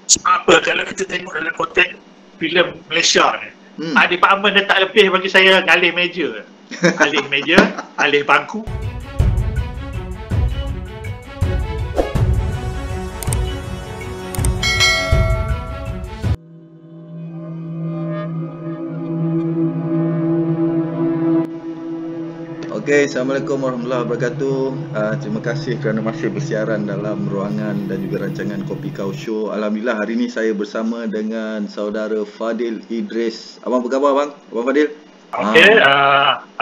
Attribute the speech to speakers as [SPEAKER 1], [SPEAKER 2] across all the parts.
[SPEAKER 1] Sebab apa? Kalau kita tengok dalam konteks filem Malaysia ni, department dia tak lebih bagi saya alih meja. Alih meja, alih bangku.
[SPEAKER 2] Okey, Assalamualaikum warahmatullahi wabarakatuh. Terima kasih kerana masih bersiaran dalam ruangan dan juga rancangan Kopi Kau Show. Alhamdulillah hari ini saya bersama dengan saudara Fadil Idris. Abang apa khabar bang? Abang Fadil?
[SPEAKER 1] Okey,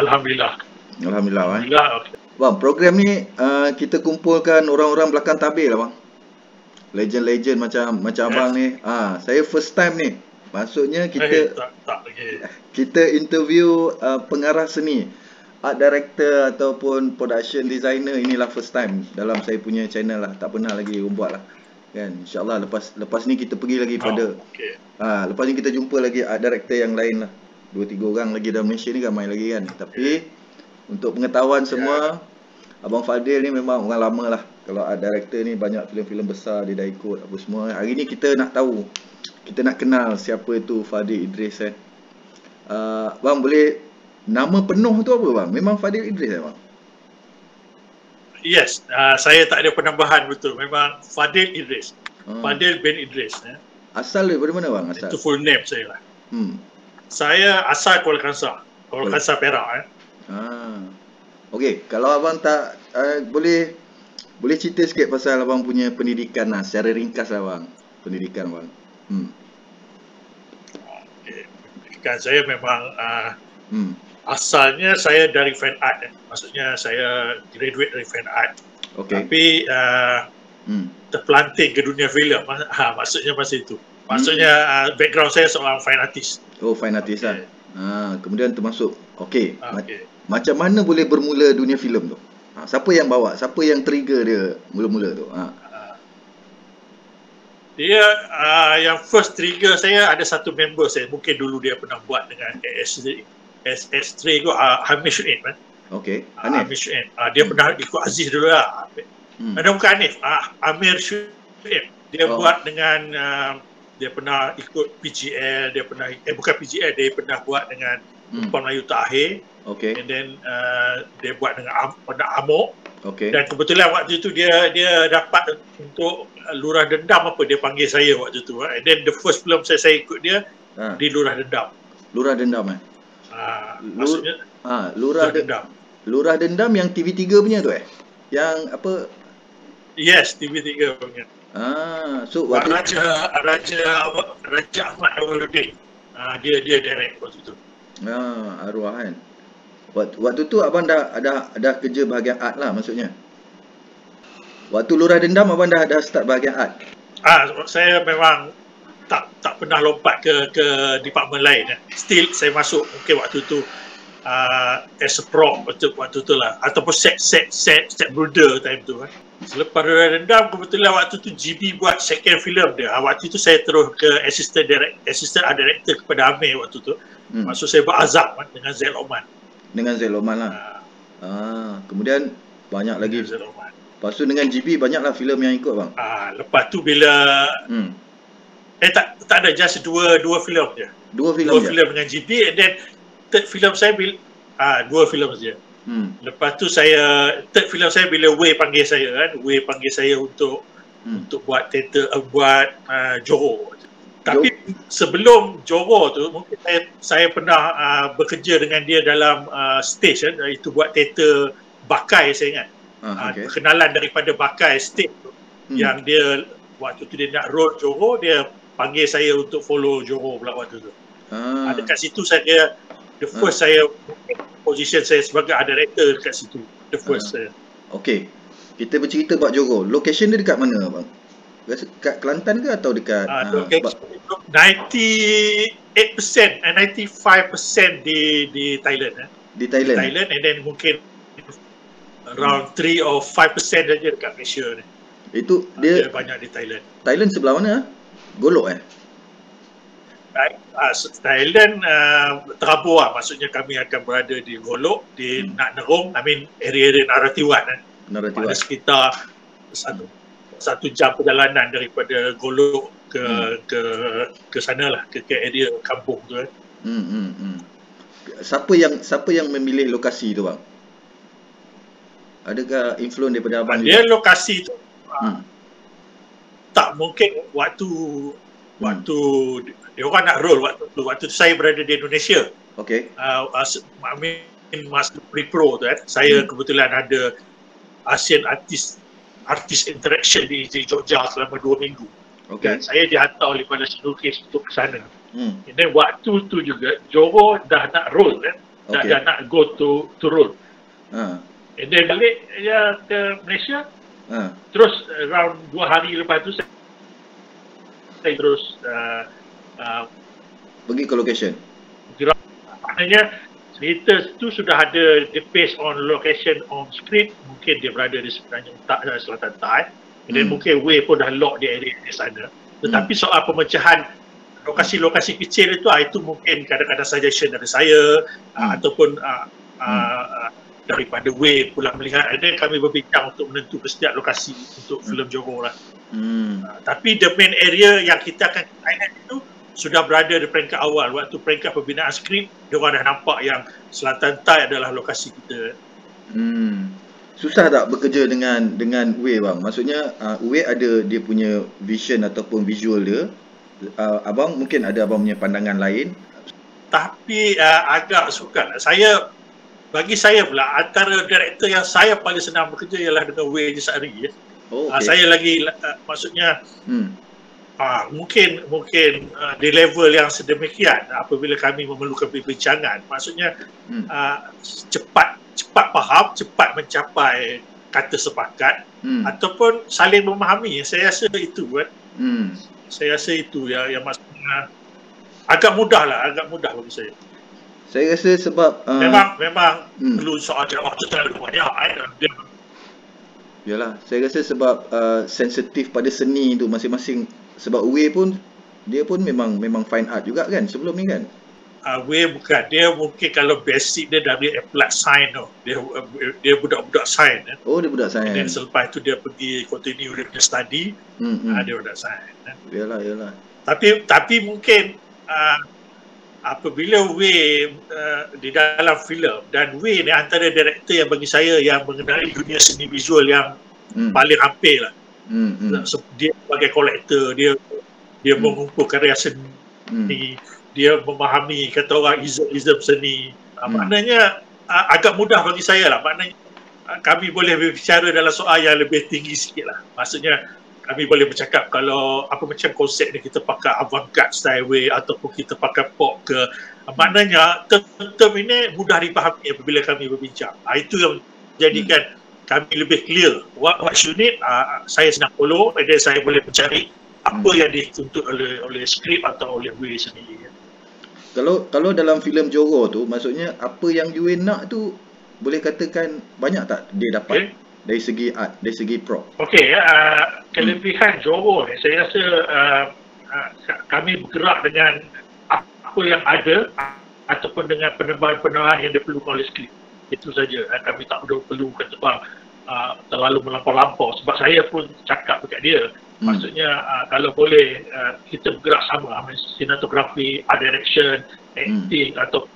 [SPEAKER 1] Alhamdulillah.
[SPEAKER 2] Alhamdulillah.
[SPEAKER 1] Alhamdulillah. Okay.
[SPEAKER 2] Bang, program ni kita kumpulkan orang-orang belakang tabir lah bang. Legend-legend macam abang ni. Saya first time ni. Maksudnya kita interview pengarah seni, art director ataupun production designer. Inilah first time dalam saya punya channel lah. Tak pernah lagi buat lah kan. InsyaAllah lepas ni kita pergi lagi pada lepas ni kita jumpa lagi art director yang lain lah. 2-3 orang lagi dalam Malaysia ni ramai lagi kan. Tapi untuk pengetahuan semua, Abang Fadil ni memang orang lama lah. Kalau art director ni banyak filem-filem besar dia dah ikut apa semua. Hari ni kita nak tahu, kita nak kenal siapa tu Fadil Idris kan. Bang boleh, nama penuh tu apa bang? Memang Fadil Idris bang?
[SPEAKER 1] Yes, saya tak ada penambahan betul. Memang Fadil Idris. Fadil bin Idris.
[SPEAKER 2] Asal daripada mana bang? Asal?
[SPEAKER 1] Itu full name saya lah. Saya asal Kuala Kangsar. Kuala Kangsar Perak.
[SPEAKER 2] Okey, kalau abang tak boleh cerita sikit pasal abang punya pendidikan lah, secara ringkas lah bang. Pendidikan bang.
[SPEAKER 1] Okay. Pendidikan saya memang asalnya saya dari fine art. Maksudnya saya graduate dari fine art. Tapi terpelanting ke dunia filem. Maksudnya masa itu. Maksudnya background saya seorang fine artist.
[SPEAKER 2] Oh, fine artist lah. Kemudian termasuk. Okey. Macam mana boleh bermula dunia filem tu? Siapa yang bawa? Siapa yang trigger dia mula-mula tu?
[SPEAKER 1] Dia yang first trigger saya ada satu member saya. Mungkin dulu dia pernah buat dengan SS3 tu, Hamish Shu'aib kan.
[SPEAKER 2] Okey.
[SPEAKER 1] Hamish Shu'aib. Dia pernah ikut Aziz dulu lah. Bukan Hanif. Amir Shu'aib. Dia buat dengan dia pernah ikut PGL, dia pernah bukan PGL, dia pernah buat dengan Perempuan Melayu Takhir.
[SPEAKER 2] Okay.
[SPEAKER 1] And then dia buat dengan Amok.
[SPEAKER 2] Okay.
[SPEAKER 1] Dan kebetulan waktu itu dia dapat untuk Lurah Dendam apa dia panggil saya waktu itu. And then the first film saya ikut dia di Lurah Dendam.
[SPEAKER 2] Lurah Dendam
[SPEAKER 1] maksudnya
[SPEAKER 2] Lurah Dendam. Lurah Dendam yang TV3 punya tu Yang apa?
[SPEAKER 1] Yes, TV3 punya.
[SPEAKER 2] So
[SPEAKER 1] Raja Ahmad Awaludin. Dia direct waktu itu.
[SPEAKER 2] Arwah kan. Waktu tu abang dah kerja bahagian art lah maksudnya. Waktu Lurah Dendam abang dah start bahagian art.
[SPEAKER 1] Saya memang tak pernah lompat ke department lain. Still saya masuk mungkin waktu tu as a prop waktu tu lah, ataupun set builder time tu kan. Selepas Lurah Dendam kebetulan waktu tu GB buat second film dia. Waktu tu saya terus ke assistant art director kepada Amir waktu tu. Maksud saya buat Azam dengan Zail Oman. Dengan
[SPEAKER 2] Zail Oman lah. Kemudian banyak lagi. Lepas tu dengan GB banyaklah filem yang ikut bang.
[SPEAKER 1] Lepas tu bila tak ada, just dua filem je. Dua filem dengan GB, and then third filem saya dua filem saja. Lepas tu third filem saya bila Way panggil saya kan. Way panggil saya untuk buat teater, buat Johor. Tapi sebelum Johor tu mungkin saya pernah bekerja dengan dia dalam stage kan. Itu buat teater Bakai saya ingat. Kenalan daripada Bakai stage tu. Yang dia waktu tu dia nak road Johor, dia panggil saya untuk follow Johor pula waktu tu. Dekat situ saya the first saya position saya sebagai art director dekat situ. The first saya.
[SPEAKER 2] Okey. Kita bercerita buat Johor. Location dia dekat mana bang? Dekat Kelantan ke atau dekat
[SPEAKER 1] 98% and 95% di Thailand. Di Thailand, and then mungkin around 3 or 5% saja dekat Malaysia ni.
[SPEAKER 2] Itu dia
[SPEAKER 1] banyak di Thailand.
[SPEAKER 2] Thailand sebelah mana? Golok
[SPEAKER 1] Thailand terabur lah. Maksudnya kami akan berada di Golok, di Nak Nerong, area Narathiwat. Pada sekitar 1 jam perjalanan daripada Golok ke sana lah, ke area kampung tu kan.
[SPEAKER 2] Siapa yang memilih lokasi tu bang? Adakah influence daripada abang
[SPEAKER 1] dia
[SPEAKER 2] juga?
[SPEAKER 1] Lokasi tu tak mungkin waktu dia orang nak roll waktu tu saya berada di Indonesia.
[SPEAKER 2] Okey.
[SPEAKER 1] Masa pre-pro tu kan, saya kebetulan ada Asian Artist Interaction di Jogja selama 2 minggu.
[SPEAKER 2] Okay.
[SPEAKER 1] Dan saya dihantar oleh Malaysia Lukis untuk ke sana. Dan waktu tu juga Johor dah nak roll kan, dah nak go to roll. And then balik ke Malaysia. Terus around 2 hari lepas tu saya terus
[SPEAKER 2] pergi ke location.
[SPEAKER 1] Maknanya cerita tu sudah ada based on location on script, mungkin dia berada di sebenarnya Selatan Thai, dan mungkin Way pun dah lock di area di sana. Tetapi soal pemecahan lokasi-lokasi kecil itu mungkin kadang-kadang suggestion dari saya ataupun daripada Way pula melihat, dan kami berbincang untuk menentukan setiap lokasi untuk filem Johor lah. Tapi the main area yang kita akan highlight itu sudah berada di peringkat awal. Waktu peringkat pembinaan skrip, diorang dah nampak yang Selatan Thai adalah lokasi kita.
[SPEAKER 2] Susah tak bekerja dengan Way bang? Maksudnya Way ada dia punya vision ataupun visual dia. Abang mungkin ada abang punya pandangan lain.
[SPEAKER 1] Tapi agak sukar. Bagi saya pula, antara director yang saya paling senang bekerja ialah dengan Way Jesari. Saya lagi maksudnya mungkin di level yang sedemikian apabila kami memerlukan perbincangan, maksudnya cepat faham, cepat mencapai kata sepakat ataupun saling memahami. Saya rasa itu kan. Saya rasa itu yang maksudnya agak mudah bagi saya.
[SPEAKER 2] Saya rasa sebab
[SPEAKER 1] memang perlu soal waktu terlalu banyak.
[SPEAKER 2] Yalah, saya rasa sebab sensitif pada seni tu masing-masing. Sebab Way pun dia pun memang fine art juga kan sebelum ni kan.
[SPEAKER 1] Way bukan, dia mungkin kalau basic dia dah boleh applied sign tu. Dia budak-budak sign kan.
[SPEAKER 2] Dia budak sign.
[SPEAKER 1] Dan selepas tu dia pergi continue dia punya study. Dia budak sign kan.
[SPEAKER 2] Yalah.
[SPEAKER 1] Tapi mungkin apabila Way di dalam filem, dan Way ni antara director yang bagi saya yang mengenali dunia seni visual yang paling hampir lah. Dia sebagai kolektor, dia mengumpul karya seni, dia memahami kata orang ism seni. Maknanya agak mudah bagi saya lah. Maknanya kami boleh berbicara dalam soal yang lebih tinggi sikit lah. Maksudnya kami boleh bercakap kalau apa macam konsep ni kita pakai avant-garde style Way ataupun kita pakai pop ke. Maknanya term ini mudah dipahami apabila kami berbincang. Itu yang menjadikan kami lebih clear. What you need, saya senang follow, dan saya boleh mencari apa yang dituntut oleh skrip atau oleh Way sendiri.
[SPEAKER 2] Kalau dalam filem Johor tu, maksudnya apa yang you nak tu boleh katakan banyak tak dia dapat dari segi art, dari segi prop?
[SPEAKER 1] Kelebihan Johor ni saya rasa kami bergerak dengan apa yang ada ataupun dengan penerbangan yang diperlukan oleh skrip. Itu saja. Kami tak perlu kata bang terlalu melampau-lampau, sebab saya pun cakap dekat dia. Maksudnya kalau boleh kita bergerak sama, sinematografi, art direction, acting, atau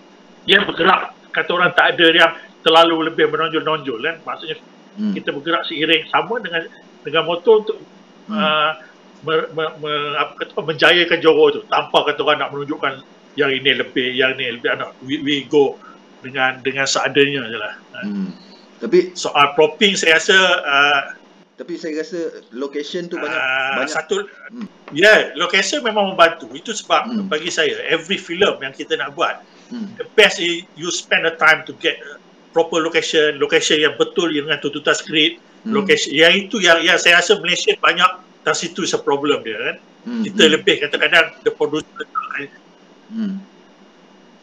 [SPEAKER 1] dia bergerak, kata orang tak ada yang terlalu lebih menonjol-nonjol kan. Maksudnya kita bergerak seiring sama dengan motor untuk menjayakan Johor tu, tanpa kata orang nak menunjukkan yang ini lebih, we go dengan seadanya je lah.
[SPEAKER 2] Tapi
[SPEAKER 1] soal propping saya rasa
[SPEAKER 2] tapi saya rasa location tu banyak
[SPEAKER 1] satu location memang membantu. Itu sebab bagi saya every film yang kita nak buat, the best is you spend the time to get proper location yang betul dengan tuntutan skrip. Location yang itu yang saya rasa Malaysia banyak dan situ is a problem dia kan. Kita lebih kadang-kadang the producer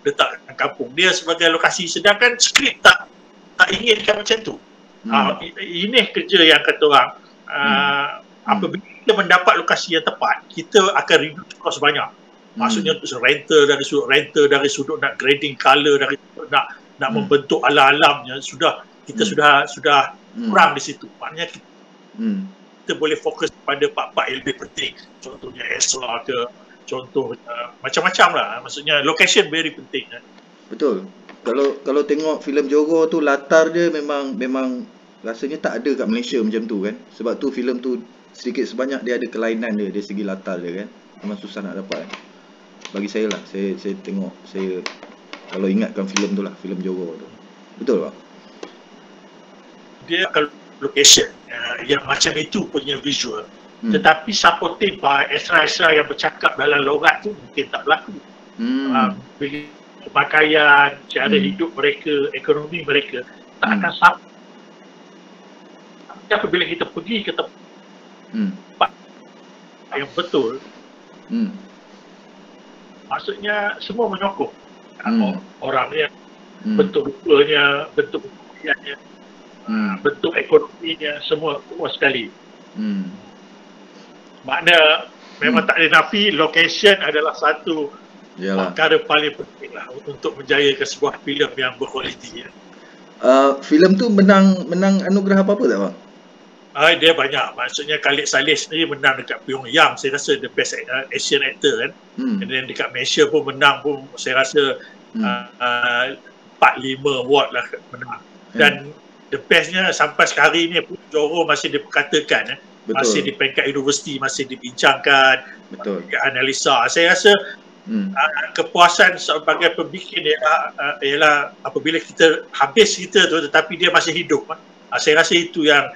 [SPEAKER 1] letak kampung dia sebagai lokasi, sedangkan skrip tak inginkan macam tu. Ini kerja yang kata orang apabila kita mendapat lokasi yang tepat, kita akan reduce cost banyak. Maksudnya untuk rental dari sudut nak grading color, dari sudut nak membentuk ala-alamnya, kita sudah kurang di situ. Maknanya kita boleh fokus pada part-part yang lebih penting. Contohnya Ezra ke, contohnya macam-macam lah. Maksudnya location very penting.
[SPEAKER 2] Betul. Kalau tengok filem Johor tu, latar dia memang rasanya tak ada kat Malaysia macam tu kan. Sebab tu filem tu sedikit sebanyak dia ada kelainan dia dari segi latar dia kan. Memang susah nak dapat kan. Bagi saya lah, saya tengok, saya kalau ingatkan filem tu lah, filem Johor tu. Betul tak?
[SPEAKER 1] Dia kalau location yang macam itu punya visual, tetapi supported by extra yang bercakap dalam logat tu mungkin tak berlaku. Pakaian, cara hidup mereka, ekonomi mereka tak akan sama. Tapi apabila kita pergi ke tempat yang betul, maksudnya semua menyokong orang yang betul-betulnya, bentuk kemudiannya, bentuk ekonominya, semua sekali. Makna memang tak ada nafi, location adalah satu perkara paling penting lah untuk menjayakan sebuah filem yang berkualiti.
[SPEAKER 2] Filem tu menang anugerah apa-apa tak bang?
[SPEAKER 1] Dia banyak. Maksudnya Khalid Saleh sendiri menang dekat Pyongyang, saya rasa the best Asian actor kan. And then dekat Malaysia pun menang pun saya rasa 4-5 award lah menang. Dan the bestnya sampai sekarang ni pun Johor masih diperkatakan masih di peringkat universiti, masih dibincangkan, analisa. Saya rasa kepuasan sebagai pembikin ialah apabila kita habis cerita tu tetapi dia masih hidup. Saya rasa itu yang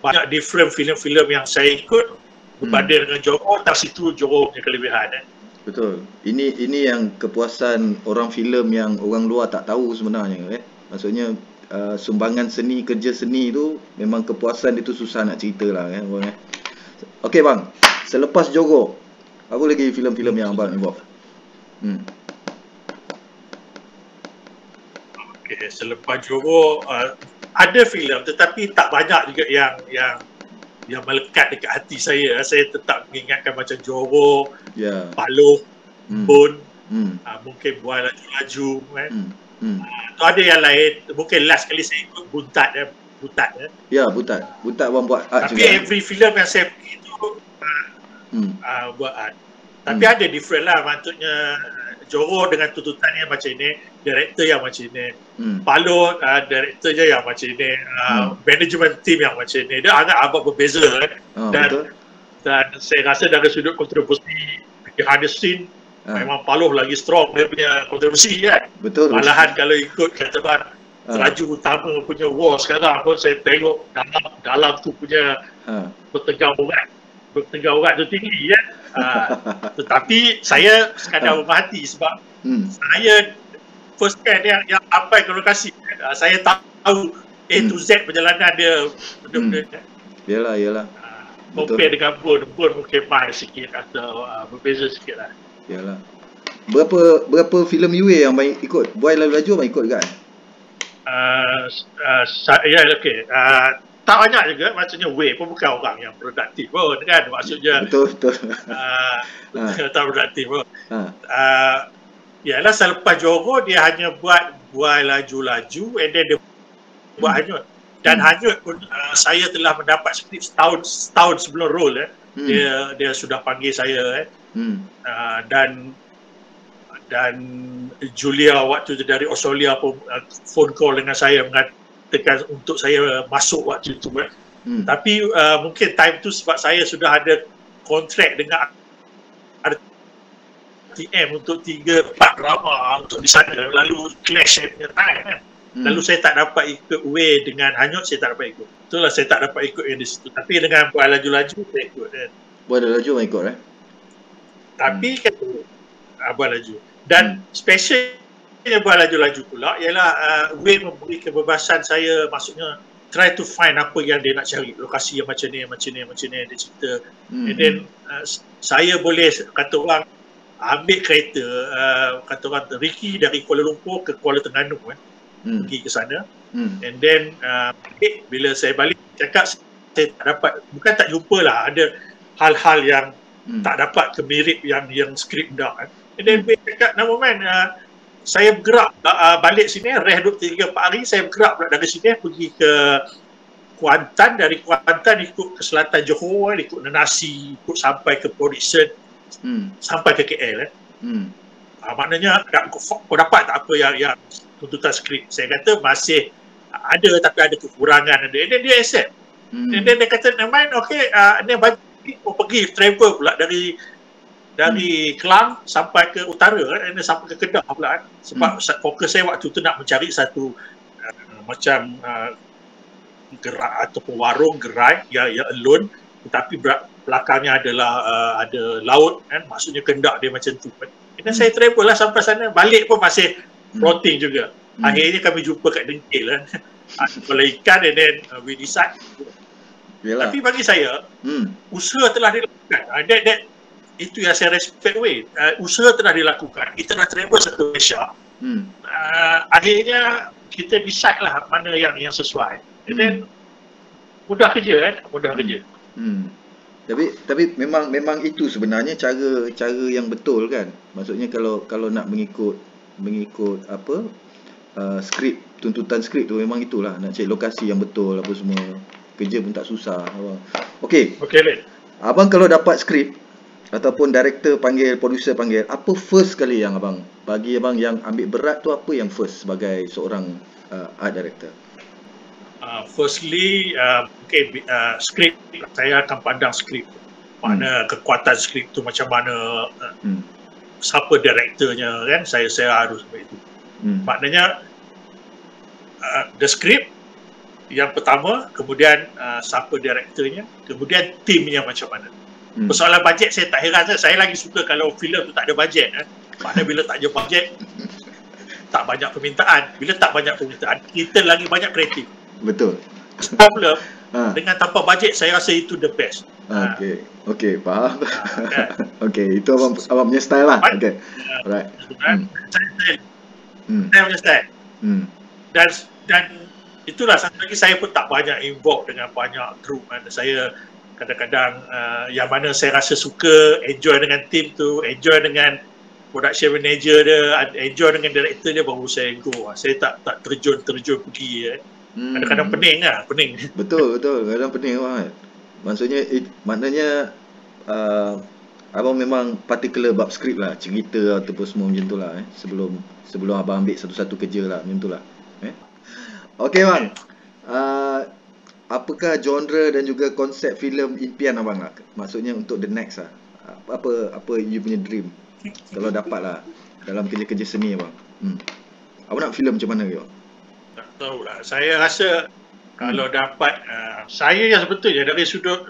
[SPEAKER 1] banyak different filem-filem yang saya ikut berbanding dengan Johor. Tak situ Johor punya kelebihan.
[SPEAKER 2] Betul. Ini yang kepuasan orang filem yang orang luar tak tahu sebenarnya. Maksudnya sumbangan seni, kerja seni tu memang kepuasan itu susah nak cerita lah kan. Okey bang, selepas Johor apa lagi filem-filem yang abang involve?
[SPEAKER 1] Okay, selepas Johor ada filem tetapi tak banyak juga yang melekat dekat hati saya. Saya tetap mengingatkan macam Johor, Paloh, Bun, mungkin Buai Laju-Laju kan. Tu ada yang lain, mungkin last kali saya ikut Buntat.
[SPEAKER 2] Ya, Buntat abang buat art
[SPEAKER 1] tapi
[SPEAKER 2] juga.
[SPEAKER 1] Tapi every filem yang saya pergi tu buat art. Tapi ada different lah, maksudnya Johor dengan tuntutannya macam ini, director yang macam ini, Paloh director je yang macam ini, management team yang macam ini. Dia agak berbeza kan. Dan saya rasa dari sudut kontroversi behind the scene, memang Paloh lagi strong dia punya kontroversi kan. Malahan kalau ikut kata bang laju utama punya war sekarang pun saya tengok dalam tu punya bertenggang urat tu tinggi kan. Tetapi saya sekadar berhati sebab saya first hand yang sampai ke lokasi, saya tahu A to Z perjalanan dia benda-benda.
[SPEAKER 2] Yalah.
[SPEAKER 1] Compare dengan Bun mungkin main sikit atau berbeza sikit lah.
[SPEAKER 2] Yalah. Berapa filem UA yang abang ikut? Buai Laju abang ikut kan?
[SPEAKER 1] Okey. Tak banyak juga, maksudnya Way pun bukan orang yang produktif pun kan, maksudnya
[SPEAKER 2] betul
[SPEAKER 1] tak produktif pun. Yalah, selepas Johor dia hanya buat Buai Laju-Laju and then dia buat Hanyut. Dan Hanyut pun saya telah mendapat skrip setahun sebelum role dia sudah panggil saya dan Julia waktu itu dari Australia pun phone call dengan saya mengatakan untuk saya masuk waktu itu. Tapi mungkin time tu sebab saya sudah ada kontrak dengan RTM untuk 3-4 drama untuk di sana, lalu clash punya time kan. Lalu saya tak dapat ikut Way dengan Hanyut, saya tak dapat ikut. Itulah saya tak dapat ikut yang di situ. Tapi dengan Buai Laju-Laju saya ikut kan.
[SPEAKER 2] Buai Laju ikut
[SPEAKER 1] Tapi kata Buai Laju. Dan specialnya Buai Laju-Laju pula ialah Way memberi kebebasan saya, maksudnya try to find apa yang dia nak cari, lokasi yang macam ni dia cerita. And then saya boleh kata orang ambil kereta, kata orang Ricky dari Kuala Lumpur ke Kuala Terengganu pergi ke sana. And then bila saya balik cakap saya tak dapat, bukan tak jumpa lah, ada hal-hal yang tak dapat kemirip yang skrip dah kan. And then dia cakap, nama man, saya bergerak balik sini, rest 2-3-4 hari, saya bergerak pula dari sini pergi ke Kuantan, dari Kuantan ikut ke selatan Johor, ikut Nenasi, ikut sampai ke Port Dickson, sampai ke KL. Maknanya kau dapat tak apa yang tuntutan skrip. Saya kata masih ada, tapi ada kekurangan. Dan dia accept. Dan dia kata, main okey, dia bagi pergi travel pula dari Kelang sampai ke utara, dan sampai ke Kedah pula. Sebab fokus saya waktu tu nak mencari satu macam gerai ataupun warung gerai yang alone, tetapi belakangnya adalah ada laut kan, maksudnya kendak dia macam tu kan. Dan saya travel lah sampai sana, balik pun masih floating juga. Akhirnya kami jumpa kat Dengkil kan. Kalau ikan, and then we decide. Yalah. Tapi bagi saya usaha telah dilakukan. Itu yang saya respect weh. Usaha telah dilakukan. Kita dah travel satu Malaysia. Akhirnya kita decide lah mana yang sesuai. And then mudah kerja kan, mudah kerja.
[SPEAKER 2] Tapi memang itu sebenarnya cara yang betul kan. Maksudnya kalau nak mengikut apa skrip, tuntutan skrip tu memang itulah, nak cari lokasi yang betul apa semua. Kerja pun tak susah. Okey. Okey. Abang kalau dapat skrip ataupun director panggil, producer panggil, apa first kali yang abang bagi abang yang ambil berat tu, apa yang first sebagai seorang art director?
[SPEAKER 1] Firstly, skrip, saya akan pandang skrip. Mana kekuatan skrip tu macam mana, siapa direkturnya kan, saya harus begitu. Maknanya the script yang pertama, kemudian siapa direkturnya, kemudian timnya macam mana. Persoalan bajet saya tak heran, saya lagi suka kalau filem tu tak ada bajet. Maknanya bila tak ada bajet, tak banyak permintaan. Bila tak banyak permintaan, kita lagi banyak kreatif.
[SPEAKER 2] Betul.
[SPEAKER 1] Problem dengan tanpa bajet, saya rasa itu the best.
[SPEAKER 2] Okey, faham. Okey, itu abang punya style lah. Okey. Alright.
[SPEAKER 1] Saya punya style. Dan itulah, satu lagi saya pun tak banyak involved dengan banyak group. Saya kadang-kadang yang mana saya rasa suka, enjoy dengan team tu, enjoy dengan production manager dia, enjoy dengan director dia, baru saya go. Saya tak terjun pergi. Kadang-kadang pening.
[SPEAKER 2] Betul, kadang pening banget. Maknanya abang memang particular bab skrip lah, cerita ataupun semua macam tu lah sebelum abang ambil satu-satu kerja lah macam tu lah. Okey bang, apakah genre dan juga konsep filem impian abang lah? Maksudnya untuk the next lah, apa you punya dream kalau dapat lah dalam kerja-kerja seni abang? Abang nak filem macam mana ke?
[SPEAKER 1] Tak tahulah, saya rasa kalau dapat, saya yang sebetulnya dari sudut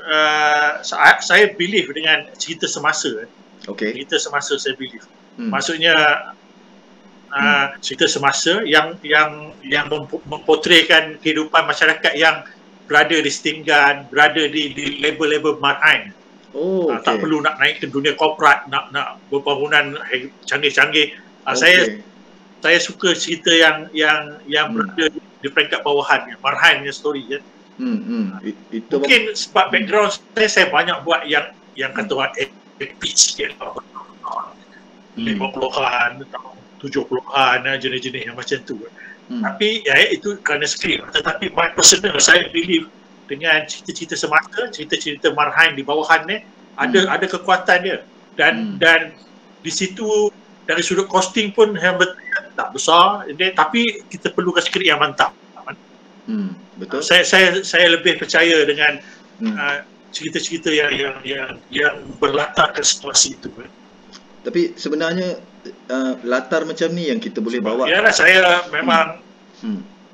[SPEAKER 1] saya believe dengan cerita semasa. Cerita semasa saya believe. Maksudnya cerita semasa yang mempotretkan kehidupan masyarakat yang berada di setinggan, berada di level-level marhain. Tak perlu nak naik ke dunia korporat, nak berbangunan canggih-canggih. Saya suka cerita yang berada di peringkat bawahan, marhain punya story kan. Mungkin sebab background saya banyak buat yang kata orang epic sikit, 50-an, 70-an, jenis-jenis yang macam tu. Tapi itu kerana skrip. Tetapi my personal, saya believe dengan cerita-cerita semasa, cerita-cerita marhain di bawahan ni, ada kekuatan dia. Dan di situ dari sudut costing pun yang tak besar, tapi kita perlukan skrip yang mantap.
[SPEAKER 2] Betul.
[SPEAKER 1] Saya lebih percaya dengan cerita-cerita yang berlatarkan situasi itu.
[SPEAKER 2] Tapi sebenarnya latar macam ni yang kita boleh bawa.
[SPEAKER 1] Yalah, saya memang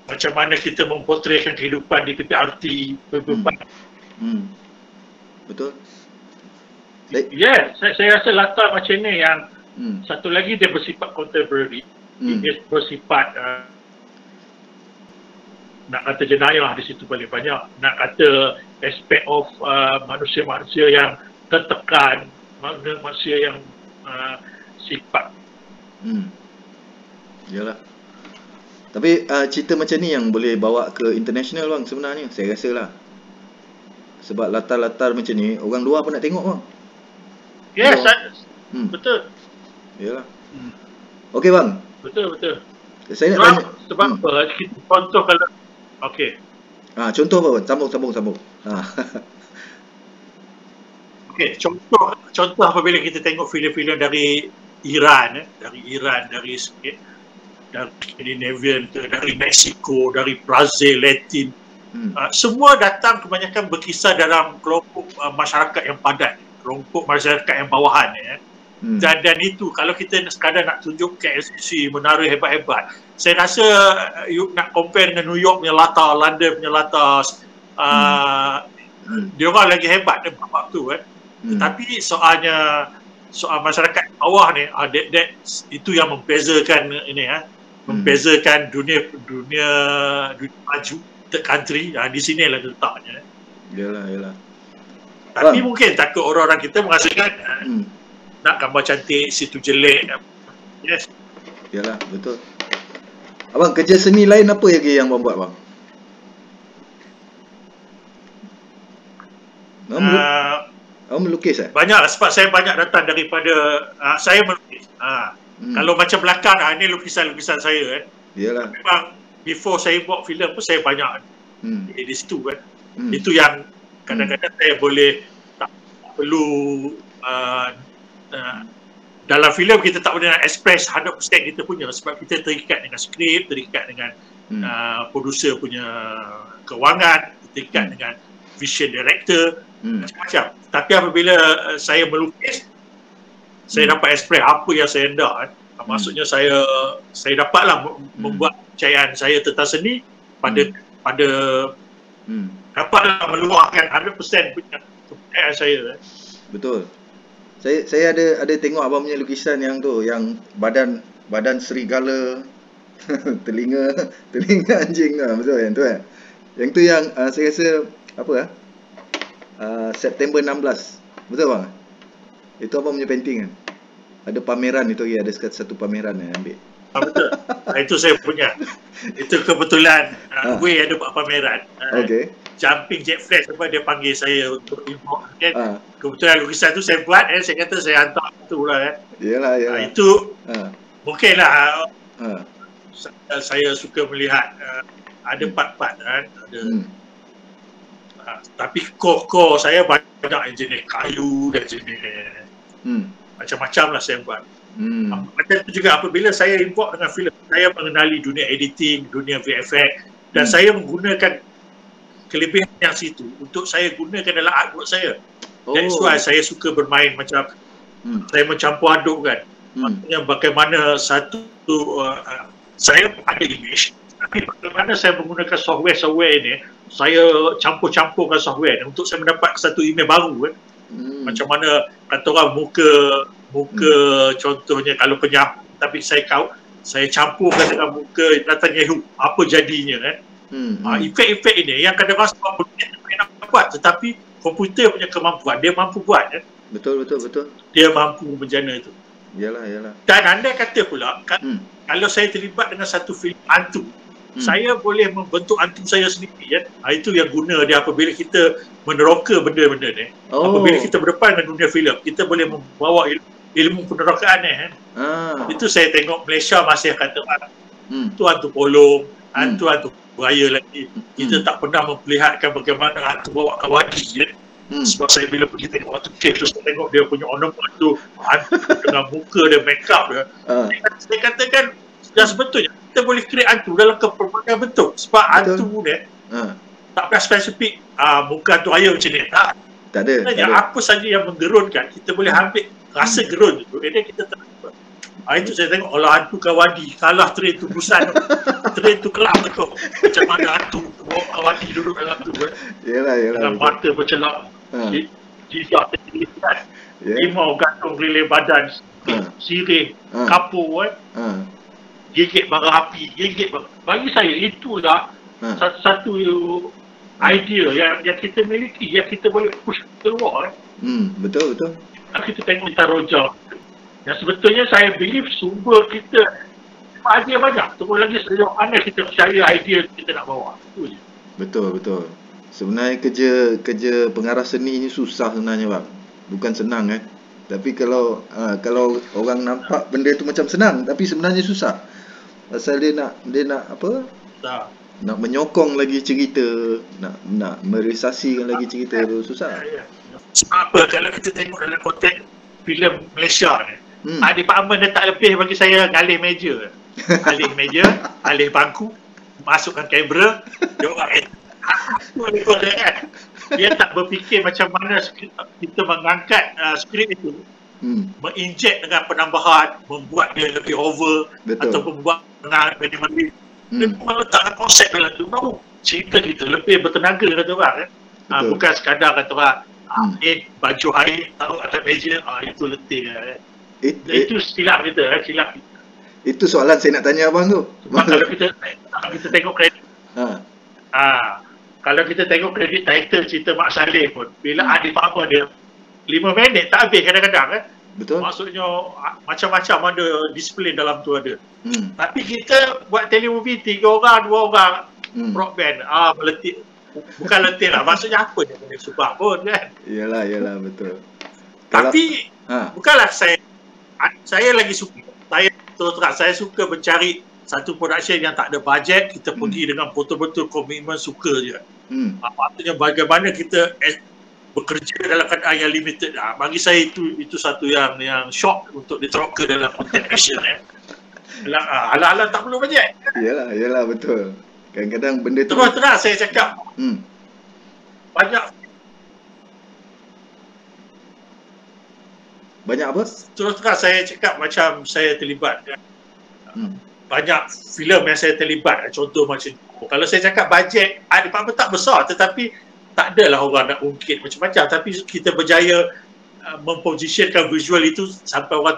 [SPEAKER 1] macam mana kita mempotretkan kehidupan di PPRT.
[SPEAKER 2] Betul.
[SPEAKER 1] Saya rasa latar macam ni yang satu lagi dia bersifat contemporary. Dia bersifat nak kata jenayah di situ paling banyak, nak kata aspek of manusia-manusia yang tertekan, manusia yang sifat.
[SPEAKER 2] Yalah. Tapi cerita macam ni yang boleh bawa ke international bang sebenarnya, saya rasa lah. Sebab latar-latar macam ni orang luar pun nak tengok bang.
[SPEAKER 1] Yes, betul.
[SPEAKER 2] Yalah. Okey bang.
[SPEAKER 1] Betul.
[SPEAKER 2] Saya nak tanya
[SPEAKER 1] sebab apa? Contoh kalau
[SPEAKER 2] Contoh apa? Sambung.
[SPEAKER 1] Okey, contoh apabila kita tengok filem-filem dari Iran, dari Scandinavian, dari Mexico, dari Brazil, Latin, semua datang kebanyakan berkisar dalam kelompok masyarakat yang padat, kelompok masyarakat yang bawahan, ya. Dan itu kalau kita sekadar nak tunjuk KLCC, menara hebat-hebat, saya rasa you nak compare dengan New York punya latar, London punya latar, dia orang lagi hebat dia buat tu, kan. Tetapi soal masyarakat bawah ni, itu yang membezakan ini, membezakan dunia maju, third country, di sinilah letaknya.
[SPEAKER 2] Yalah.
[SPEAKER 1] Tapi mungkin takut orang-orang kita merasakan nak gambar cantik, situ jelek. Yes.
[SPEAKER 2] Yalah, betul. Abang, kerja seni lain apa lagi yang abang buat, bang? Abang melukis,
[SPEAKER 1] Banyak, sebab saya banyak datang daripada saya melukis. Kalau macam belakang, ini lukisan-lukisan saya, kan.
[SPEAKER 2] Yalah.
[SPEAKER 1] Memang before saya buat filem pun saya banyak di situ, kan. Itu yang kadang-kadang saya boleh tak perlu dalam filem kita tak boleh nak express 100% kita punya, sebab kita terikat dengan skrip, terikat dengan producer punya kewangan, terikat dengan vision director, macam-macam. Tapi apabila saya melukis, saya dapat express apa yang saya hendak, kan. Maksudnya saya dapatlah membuat kepercayaan saya tentang seni pada dapatlah meluahkan 100% punya kepercayaan saya, kan.
[SPEAKER 2] Betul. Saya ada tengok abang punya lukisan yang tu, yang badan serigala, telinga anjing, betul yang tu, Yang tu yang saya rasa apa, September 16. Betul, bang? Itu abang punya painting, kan? Ada pameran itu, ada satu pameran yang ambil.
[SPEAKER 1] Betul. Itu saya punya. Itu kebetulan gue ada buat pameran.
[SPEAKER 2] Okey.
[SPEAKER 1] Jumping Jack Flash, apa dia panggil saya untuk import, kan. Kebetulan lukisan tu saya buat, saya kata saya hantar tu lah, kan.
[SPEAKER 2] Yalah.
[SPEAKER 1] Itu mungkinlah saya suka melihat ada part-part, kan. Ada tapi core saya banyak jenis kayu dan jenis macam-macam lah saya buat. Macam itu juga apabila saya import dengan filem, saya mengenali dunia editing, dunia VFX, dan saya menggunakan kelebihan yang situ untuk saya gunakan dalam artwork saya. That's why saya suka bermain macam saya mencampur aduk, kan. Maksudnya bagaimana satu saya ada image, tapi bagaimana saya menggunakan software ini, saya campur-campurkan software ni untuk saya mendapat satu image baru, kan. Macam mana kata orang muka contohnya kalau penyapu, tapi saya campurkan dengan muka Netanyahu, apa jadinya, kan. Efek-efek ini yang kadang-kadang sebab komputer nak buat, tetapi komputer punya kemampuan, dia mampu buat, kan.
[SPEAKER 2] Betul.
[SPEAKER 1] Dia mampu menjana itu.
[SPEAKER 2] Yalah.
[SPEAKER 1] Dan anda kata pula, kalau saya terlibat dengan satu filem hantu, saya boleh membentuk hantu saya sendiri, kan. Itu yang guna dia apabila kita meneroka benda-benda ni. Apabila kita berdepan dengan dunia filem, kita boleh membawa ilmu penerokaan ni, kan. Itu saya tengok Malaysia masih kata tu hantu polong, hantu raya lagi. Kita tak pernah memperlihatkan bagaimana hantu bawa kawadi, kan. Sebab saya bila pergi tengok hantu cave tu, saya tengok dia punya ornament tu, hantu dengan muka dia, make up dia. Saya katakan dah sebetulnya kita boleh create hantu dalam pelbagai bentuk, sebab hantu ni tak pernah spesifik muka hantu raya macam ni. Tak ada. Apa saja yang menggerunkan, kita boleh ambil rasa gerun tu, dan kita terdapat. Itu saya tengok, olah hantu kawadi kalah train tu busan train tu kelap betul. Macam mana hantu bawa kawadi duduk dalam tu, kan.
[SPEAKER 2] Yalah.
[SPEAKER 1] Dengan mata bercelak, jidat terlihat, limau gantung relay badan, sirih, kapur, kan. Gigit bara api, bagi saya itulah satu idea yang kita miliki, yang kita boleh push keluar, kan.
[SPEAKER 2] Betul.
[SPEAKER 1] Kita tengok Intan Roja, yang sebetulnya saya believe sumber kita idea banyak, tunggu lagi sejauh mana kita percaya idea kita nak bawa. Itu je.
[SPEAKER 2] Betul. Sebenarnya kerja pengarah seni ni susah sebenarnya, bang. Bukan senang, kan. Tapi kalau orang nampak benda tu macam senang, tapi sebenarnya susah. Pasal dia nak apa? nak menyokong lagi cerita, nak merealisasikan lagi cerita tu susah.
[SPEAKER 1] Sebab apa, kalau kita tengok dalam konteks filem Malaysia ni, department dia tak lebih bagi saya alih meja. Alih meja, alih bangku, masukkan kamera, dia orang kan. Dia tak berfikir macam mana kita mengangkat skrip itu, menginjek dengan penambahan, membuat dia lebih over. Betul. Ataupun membuat minimalis. Dia meletakkan konsep dalam tu, baru cerita kita lebih bertenaga, kata orang kan. Bukan sekadar kata orang baju air taruh atas meja, itu letih kan. Itu silap kita kan, silap kita.
[SPEAKER 2] Itu soalan saya nak tanya abang tu.
[SPEAKER 1] Kalau kita tengok kredit, kalau kita tengok kredit title cerita Mak Saleh pun, bila department dia 5 minit tak habis kadang-kadang kan.
[SPEAKER 2] Betul.
[SPEAKER 1] Maksudnya macam-macam ada disiplin dalam tu ada. Tapi kita buat telemovie 3 orang, 2 orang broadband, meletih. Bukan letih lah, maksudnya apa dia boleh subak pun kan.
[SPEAKER 2] Yalah betul.
[SPEAKER 1] Tapi bukanlah saya lagi suka, saya suka mencari satu production yang tak ada bajet, kita pergi dengan betul-betul komitmen, suka je. Maksudnya bagaimana kita bekerja dalam keadaan yang limited. Bagi saya itu satu yang shock untuk diterapkan dalam konteks action. Ala-ala tak perlu bajet.
[SPEAKER 2] Yalah betul. Kadang-kadang benda tu
[SPEAKER 1] terus saya cakap
[SPEAKER 2] banyak apa?
[SPEAKER 1] Terus saya cakap macam saya terlibat banyak filem yang saya terlibat, contoh macam kalau saya cakap bajet department tak besar, tetapi tak adalah orang nak ungkit macam-macam, tapi kita berjaya mempositionkan visual itu sampai orang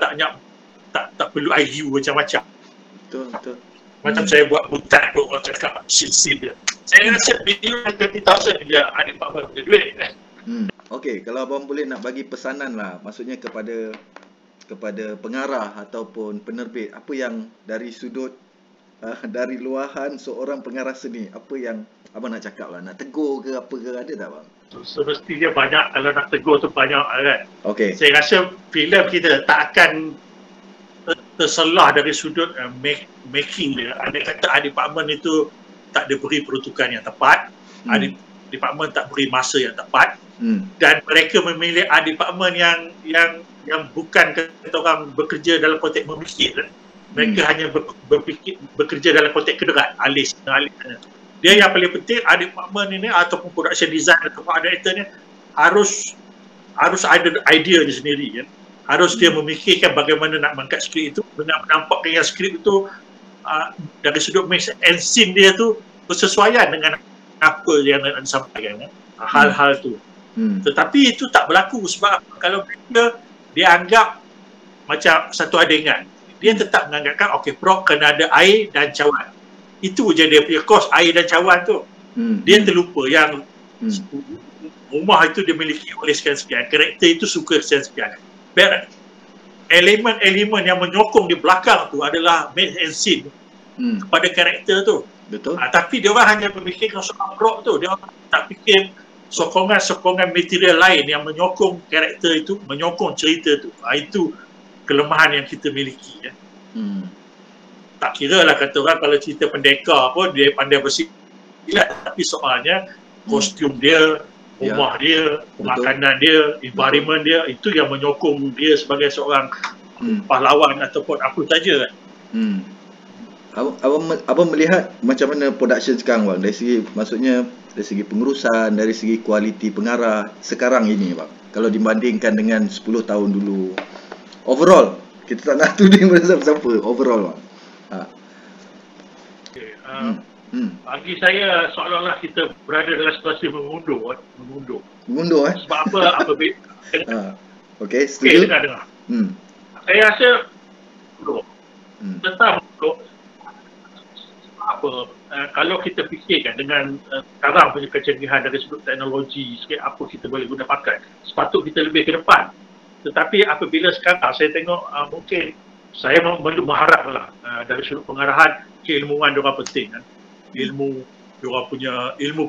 [SPEAKER 1] tak perlu IU macam-macam.
[SPEAKER 2] Betul.
[SPEAKER 1] Macam saya buat hutan tu, orang cakap sin dia. Saya rasa video 30,000 dia department ada duit kan.
[SPEAKER 2] Okey, kalau abang boleh nak bagi pesanan lah, maksudnya kepada pengarah ataupun penerbit, apa yang dari sudut dari luahan seorang pengarah seni, apa yang abang nak cakap lah, nak tegur ke apa ke, ada tak bang?
[SPEAKER 1] Semestinya banyak, kalau nak tegur tu banyak kan.
[SPEAKER 2] Okey.
[SPEAKER 1] Saya rasa filem kita tak akan terselah dari sudut making dia. Ada kata department itu tak diberi peruntukan yang tepat, department tak beri masa yang tepat, dan mereka memilih department yang bukan kata orang bekerja dalam konteks memikir. Mereka hanya bekerja dalam konteks kederat, alih sana. Dia yang paling penting, department ini ataupun production design ataupun director ni harus ada idea dia sendiri kan. Harus dia memikirkan bagaimana nak mengangkat skrip itu, menampakkan yang skrip itu dari sudut make and scene dia tu bersesuaian dengan apa yang nak disampaikan kan. Hal-hal tu. Tetapi itu tak berlaku sebab kalau dia anggap macam satu adegan, dia tetap menganggapkan prop kena ada air dan cawan. Itu je dia punya kos, air dan cawan tu. Dia terlupa yang rumah itu dimiliki oleh sekian-sekian, karakter itu suka sekian-sekian. Elemen-elemen yang menyokong di belakang tu adalah main and scene kepada karakter tu.
[SPEAKER 2] Betul.
[SPEAKER 1] Tapi dia orang hanya memikirkan sokongan prop tu, dia orang tak fikir sokongan material lain yang menyokong karakter itu, menyokong cerita tu. Itu kelemahan yang kita miliki ya. Tak kira lah kata orang kalau cerita pendekar pun dia pandai bersilat, tapi soalnya kostum dia, rumah dia, makanan dia, environment dia, itu yang menyokong dia sebagai seorang pahlawan ataupun apa saja kan.
[SPEAKER 2] Abang melihat macam mana production sekarang bang, dari segi maksudnya dari segi pengurusan, dari segi kualiti pengarah sekarang ini bang, kalau dibandingkan dengan 10 tahun dulu, overall kita tak nak tuding pada siapa, overall bang.
[SPEAKER 1] Bagi saya seolah-olah kita berada dalam situasi mengundur. Sebab apa?
[SPEAKER 2] Okey, setuju.
[SPEAKER 1] Dengar. Saya rasa tentang apa, kalau kita fikirkan dengan sekarang punya kecanggihan dari sudut teknologi, sikit apa kita boleh guna pakai, sepatut kita lebih ke depan. Tetapi apabila sekarang saya tengok mungkin saya mengharaplah dari sudut pengarahan, keilmuan diorang penting kan. Ilmu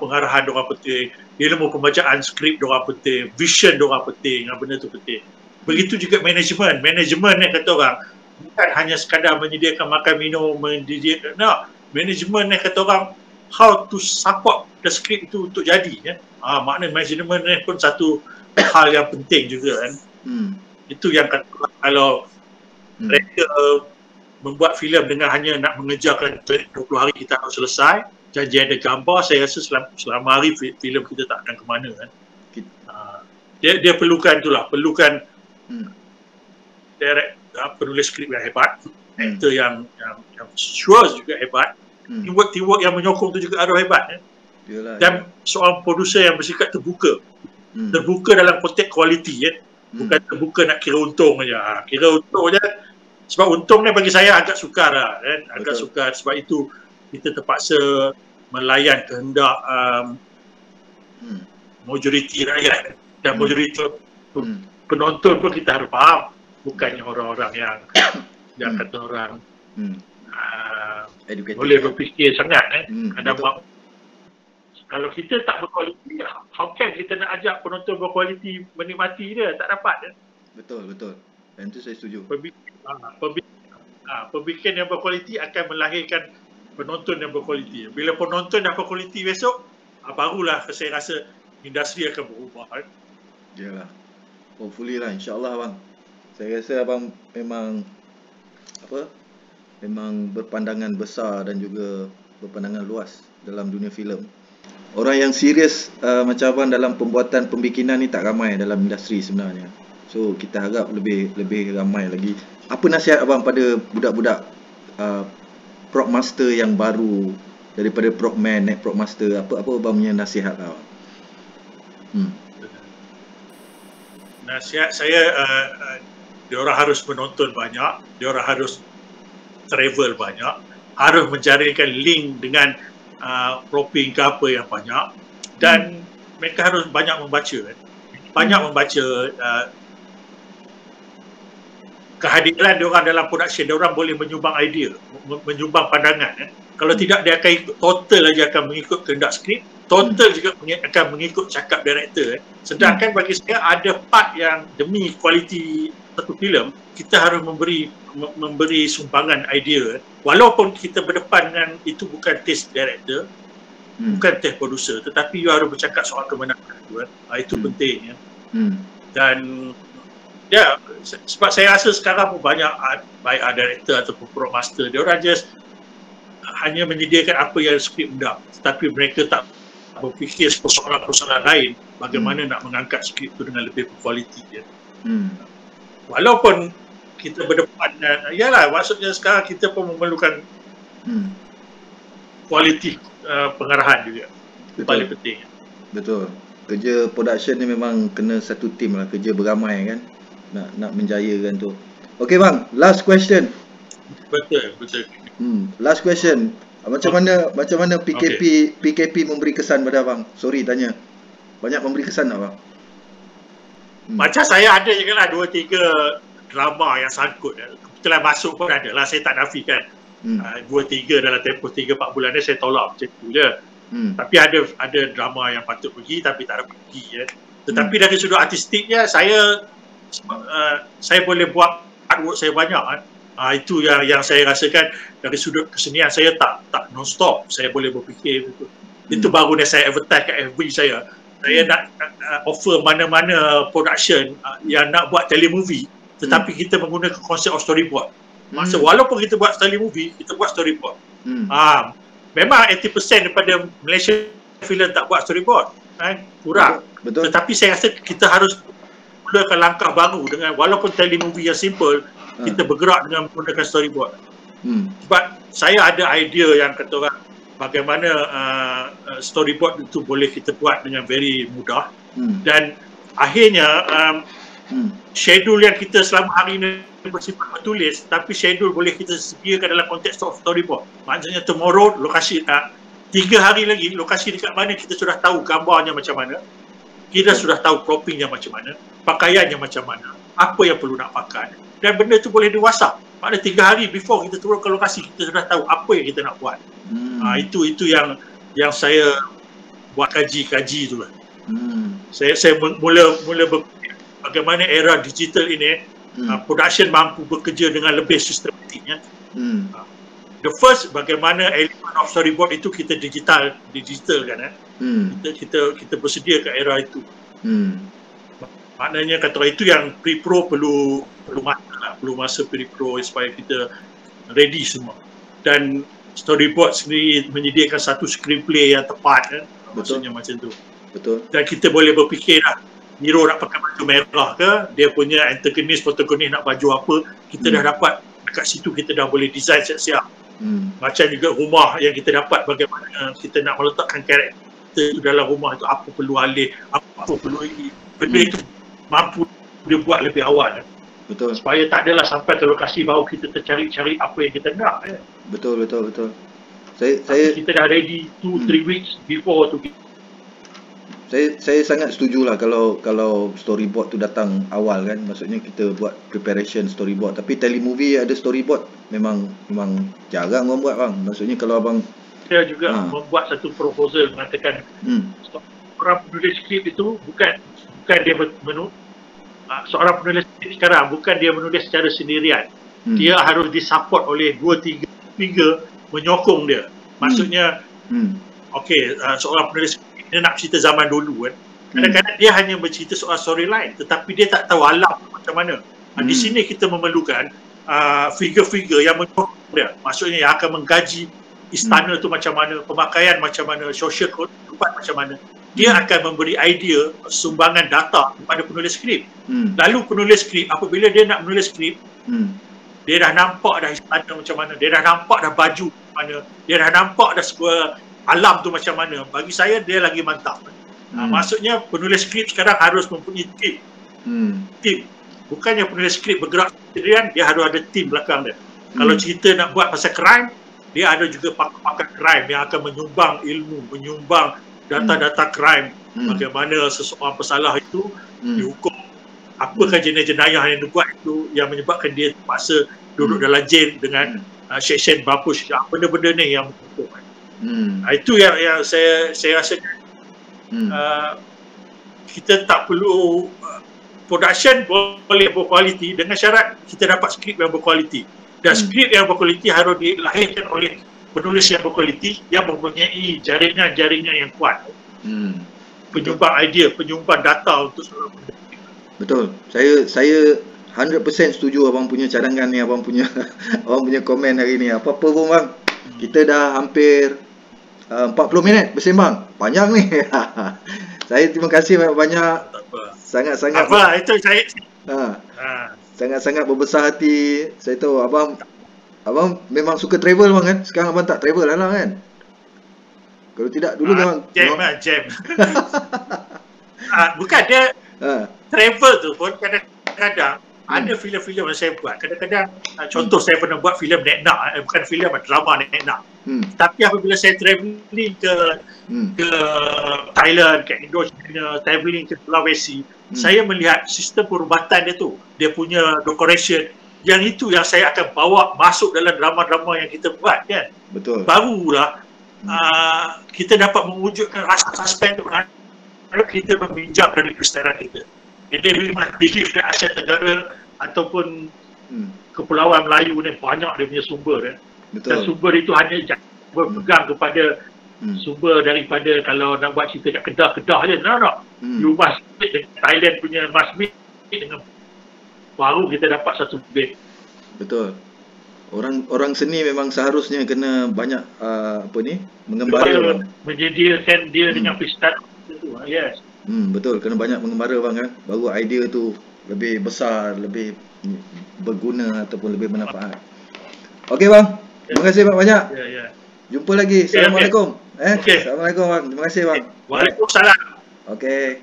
[SPEAKER 1] pengarahan diorang penting, ilmu pembacaan skrip diorang penting, vision diorang penting, benda tu penting. Begitu juga manajemen ni kata orang bukan hanya sekadar menyediakan makan minum, manajemen ni kata orang how to support the script itu untuk jadi ya. Makna management ni pun satu hal yang penting juga kan. Itu yang kalau mereka membuat filem dengan hanya nak mengejarkan 20 hari kita harus selesai, janji ada gambar, saya rasa selama hari filem kita tak akan ke mana kan. Dia perlukan itulah, perlukan penulis skrip yang hebat, aktor yang sure juga hebat, teamwork yang menyokong tu juga harus hebat kan. Dan seorang produser yang bersikap terbuka, terbuka dalam konteks kualiti kan. Bukan terbuka nak kira untung aja. Kira untung aja, sebab untung ni bagi saya agak sukar lah kan. Agak sukar, sebab itu kita terpaksa melayan kehendak majoriti rakyat dan majoriti penonton pun kita harus faham, bukannya orang-orang yang kata orang boleh berfikir sangat kalau kita tak berkualiti, how can kita nak ajak penonton berkualiti menikmati dia? Tak dapat.
[SPEAKER 2] Betul. Dan itu saya setuju.
[SPEAKER 1] Pembikin yang berkualiti akan melahirkan penonton yang berkualiti. Bila penonton yang berkualiti besok, barulah saya rasa industri akan berubah.
[SPEAKER 2] Yalah. Hopefully lah, insyaAllah bang. Saya rasa abang memang berpandangan besar dan juga berpandangan luas dalam dunia filem. Orang yang serius macam abang dalam pembuatan pembikinan ni tak ramai dalam industri sebenarnya. So kita harap lebih ramai lagi. Apa nasihat abang pada budak-budak prop master yang baru, daripada prop man naik prop master, apa abang punya nasihat abang?
[SPEAKER 1] Nasihat saya, diorang harus menonton banyak, diorang harus travel banyak, harus mencarikan link dengan propping ke apa yang banyak, dan mereka harus banyak membaca membaca kehadiran diorang dalam production. Diorang boleh menyumbang idea, menyumbang pandangan kalau tidak dia akan ikut total aja, akan mengikut kehendak skrip, total juga akan mengikut cakap director. Sedangkan bagi saya ada part yang demi kualiti satu filem kita harus memberi sumbangan idea, walaupun kita berdepan dengan itu bukan taste director, bukan taste producer, tetapi you harus bercakap soal kemenangan itu. Itu penting. Dan ya, sebab saya rasa sekarang pun banyak baik director ataupun prop master, dia orang just hanya menyediakan apa yang skrip hendak, tetapi mereka tak berfikir persoalan-persoalan lain, bagaimana nak mengangkat skrip itu dengan lebih berkualiti. Walaupun kita berdepan, yalah, maksudnya sekarang kita pun memerlukan kualiti pengarahan juga. Itu paling penting.
[SPEAKER 2] Betul. Kerja production ni memang kena satu tim lah, kerja beramai kan, nak menjayakan tu. Okay bang, last question.
[SPEAKER 1] Betul.
[SPEAKER 2] Last question. Macam mana PKP memberi kesan pada abang? Sorry tanya. Banyak memberi kesan tak bang?
[SPEAKER 1] Macam saya ada je lah 2-3 drama yang sangkut. Kebetulan masuk pun ada lah, saya tak nafikan. 2-3 dalam tempoh 3-4 bulan ni saya tolak macam tu je. Tapi ada drama yang patut pergi tapi tak dapat pergi. Tetapi dari sudut artistiknya, saya boleh buat artwork saya banyak. Itu yang saya rasakan. Dari sudut kesenian saya tak non-stop. Saya boleh berfikir betul. Itu baru ni saya advertise kat FB saya. Saya nak offer mana-mana production yang nak buat telemovie, tetapi kita menggunakan konsep of storyboard. Maksud walaupun kita buat telemovie, kita buat storyboard. Memang 80% daripada Malaysia film tak buat storyboard, kurang. Betul. Tetapi saya rasa kita harus mulakan langkah baru dengan, walaupun telemovie yang simple, kita bergerak dengan menggunakan storyboard. Sebab saya ada idea yang kata orang, bagaimana storyboard itu boleh kita buat dengan very mudah. Dan akhirnya schedule yang kita selama hari ini bersifat bertulis, tapi schedule boleh kita sediakan dalam konteks of storyboard. Maksudnya tomorrow lokasi 3 hari lagi lokasi dekat mana kita sudah tahu gambarnya macam mana, kita sudah tahu croppingnya macam mana, pakaiannya macam mana, apa yang perlu nak pakai, dan benda tu boleh di WhatsApp. Maknanya 3 hari before kita turun ke lokasi, kita sudah tahu apa yang kita nak buat. Itu yang saya buat kaji tu lah. Saya mula berfikir bagaimana era digital ini production mampu bekerja dengan lebih sistematiknya. the first bagaimana element of storyboard itu kita digitalkan. Kita bersedia ke era itu. Maknanya kata itu yang pre-pro perlu masa pre-pro supaya kita ready semua. Dan storyboard sendiri menyediakan satu screenplay yang tepat kan. Maksudnya macam tu.
[SPEAKER 2] Betul.
[SPEAKER 1] Dan kita boleh berfikir lah, hero nak pakai baju merah ke, dia punya antagonis, protagonis nak baju apa, kita dah dapat dekat situ, kita dah boleh design siap-siap. Macam juga rumah yang kita dapat, bagaimana kita nak meletakkan karakter itu dalam rumah itu, apa perlu alih, apa perlu ini, benda itu mampu dia buat lebih awal.
[SPEAKER 2] Betul.
[SPEAKER 1] Supaya tak adalah sampai ke lokasi baru kita tercari-cari apa yang kita nak.
[SPEAKER 2] Betul.
[SPEAKER 1] Kita dah ready 2-3 weeks before tu.
[SPEAKER 2] Saya sangat setujulah kalau storyboard tu datang awal kan. Maksudnya kita buat preparation storyboard. Tapi telemovie ada storyboard memang jarang orang buat bang. Maksudnya kalau abang
[SPEAKER 1] saya juga membuat satu proposal mengatakan orang penulis skrip itu bukan dia seorang penulis skrip sekarang bukan dia menulis secara sendirian. Dia harus disupport oleh 2-3 menyokong dia. Maksudnya seorang penulis skrip dia nak cerita zaman dulu kan. Kadang-kadang dia hanya bercerita soal storyline tetapi dia tak tahu alam macam mana. Di sini kita memerlukan figure-figure yang menyokong dia. Maksudnya yang akan menggaji istana tu macam mana, pemakaian macam mana, social kehidupan macam mana. Dia akan memberi idea, sumbangan data kepada penulis skrip. Lalu penulis skrip, apabila dia nak menulis skrip, dia dah nampak dah istana macam mana, dia dah nampak dah baju macam mana, dia dah nampak dah sebuah alam tu macam mana. Bagi saya, dia lagi mantap. Maksudnya penulis skrip sekarang harus mempunyai tim. Tim. Bukannya penulis skrip bergerak sendirian, dia harus ada tim belakang dia. Kalau cerita nak buat pasal crime, dia ada juga pakar crime yang akan menyumbang ilmu, menyumbang data-data crime, bagaimana seseorang bersalah itu dihukum, apakah jenis-jenayah yang dibuat itu yang menyebabkan dia terpaksa duduk dalam jail dengan seksyen berapa, benda-benda ni yang berhukum. Itu yang saya rasa kita tak perlu production boleh berkualiti dengan syarat kita dapat skrip yang berkualiti. Dan skrip yang berkualiti harus dilahirkan oleh penulis yang berkualiti yang mempunyai jaringan-jaringan yang kuat. Penyumbang idea, penyumbang data untuk seluruh benda.
[SPEAKER 2] Betul. Saya 100% setuju abang punya cadangan ni, abang punya komen hari ni. Apa-apa pun bang. Kita dah hampir 40 minit bersembang. Panjang ni. Saya terima kasih banyak-banyak. Sangat-sangat.
[SPEAKER 1] Apa? Itu saya.
[SPEAKER 2] Sangat-sangat berbesar hati. Saya tahu abang memang suka travel bang kan? Sekarang abang tak travel lah kan? Kalau tidak dulu memang
[SPEAKER 1] jam. Bukan dia travel tu pun kadang-kadang ada filem-filem yang saya buat. Kadang-kadang contoh saya pernah buat filem Nek Nak, bukan filem, drama Nek Nak. Tapi apabila saya travelling ke Thailand, ke Indonesia, travelling ke Sulawesi, saya melihat sistem perubatan dia tu, dia punya decoration, yang itu yang saya akan bawa masuk dalam drama-drama yang kita buat kan.
[SPEAKER 2] Betul.
[SPEAKER 1] Barulah kita dapat mewujudkan rasa suspense tu kan, kalau kita meminjam dari kesadaran kita. Jadi memang believe dan Asia Tenggara ataupun Kepulauan Melayu ni banyak dia punya sumber kan.
[SPEAKER 2] Betul.
[SPEAKER 1] Dan sumber itu hanya berpegang kepada sumber daripada kalau nak buat cerita kat Kedah je. Tak. You must meet dengan Thailand punya must meet dengan baru kita dapat satu base.
[SPEAKER 2] Betul. Orang seni memang seharusnya kena banyak mengembara.
[SPEAKER 1] Menyediakan dia dengan pistan itu. Yes.
[SPEAKER 2] Betul, kena banyak mengembara bang kan. Baru idea tu lebih besar, lebih berguna ataupun lebih bermanfaat. Okey bang. Terima kasih banyak. Ya. Jumpa lagi. Assalamualaikum. Assalamualaikum bang. Terima kasih bang.
[SPEAKER 1] Waalaikumsalam.
[SPEAKER 2] Okey.